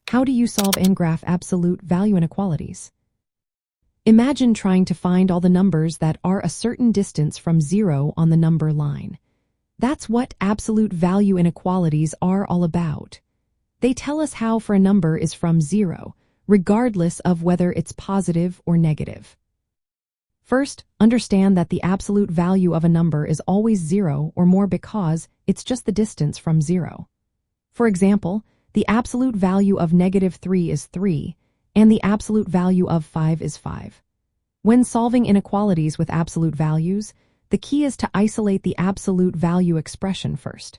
How do you solve and graph absolute value inequalities? Imagine trying to find all the numbers that are a certain distance from zero on the number line. That's what absolute value inequalities are all about. They tell us how far a number is from zero, regardless of whether it's positive or negative. First, understand that the absolute value of a number is always zero or more because it's just the distance from zero. For example, the absolute value of -3 is 3, and the absolute value of 5 is 5. When solving inequalities with absolute values, the key is to isolate the absolute value expression first.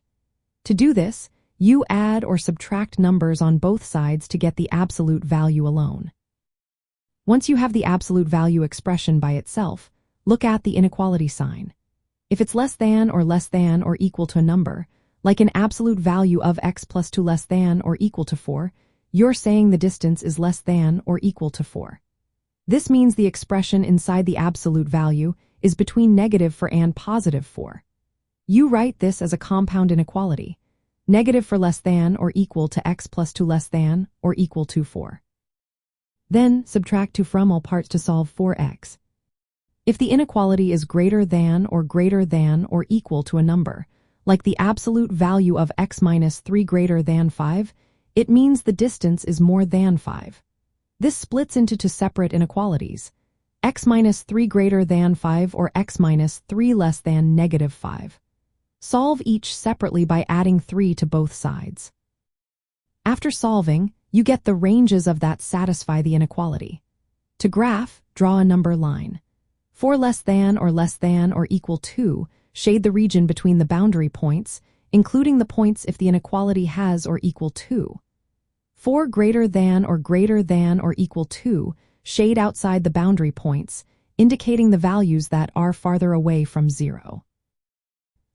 To do this, you add or subtract numbers on both sides to get the absolute value alone. Once you have the absolute value expression by itself, look at the inequality sign. If it's less than or equal to a number, like an absolute value of x plus 2 less than or equal to 4, you're saying the distance is less than or equal to 4. This means the expression inside the absolute value is between -4 and +4. You write this as a compound inequality, negative for less than or equal to x plus 2 less than or equal to 4. Then subtract 2 from all parts to solve for x. If the inequality is greater than or equal to a number, like the absolute value of x minus 3 greater than 5, it means the distance is more than 5. This splits into two separate inequalities, x minus 3 greater than 5 or x minus 3 less than -5. Solve each separately by adding 3 to both sides. After solving, you get the ranges of that satisfy the inequality. To graph, draw a number line. 4 less than or equal to shade the region between the boundary points, including the points if the inequality has or equal to. 4 greater than or equal to shade outside the boundary points, indicating the values that are farther away from zero.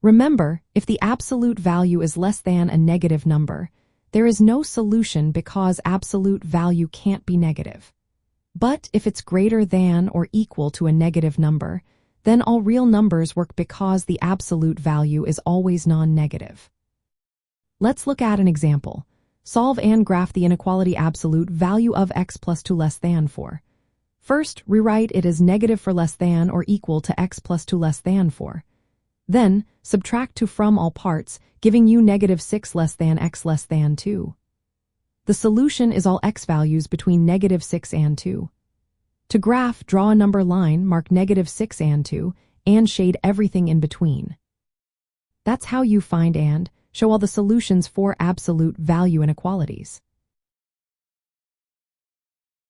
Remember, if the absolute value is less than a negative number, there is no solution because absolute value can't be negative. But if it's greater than or equal to a negative number, then all real numbers work because the absolute value is always non-negative. Let's look at an example. Solve and graph the inequality absolute value of x plus 2 less than 4. First, rewrite it as negative for less than or equal to x plus 2 less than 4. Then, subtract 2 from all parts, giving you -6 less than x less than 2. The solution is all x values between -6 and 2. To graph, draw a number line, mark -6 and 2, and shade everything in between. That's how you find and show all the solutions for absolute value inequalities.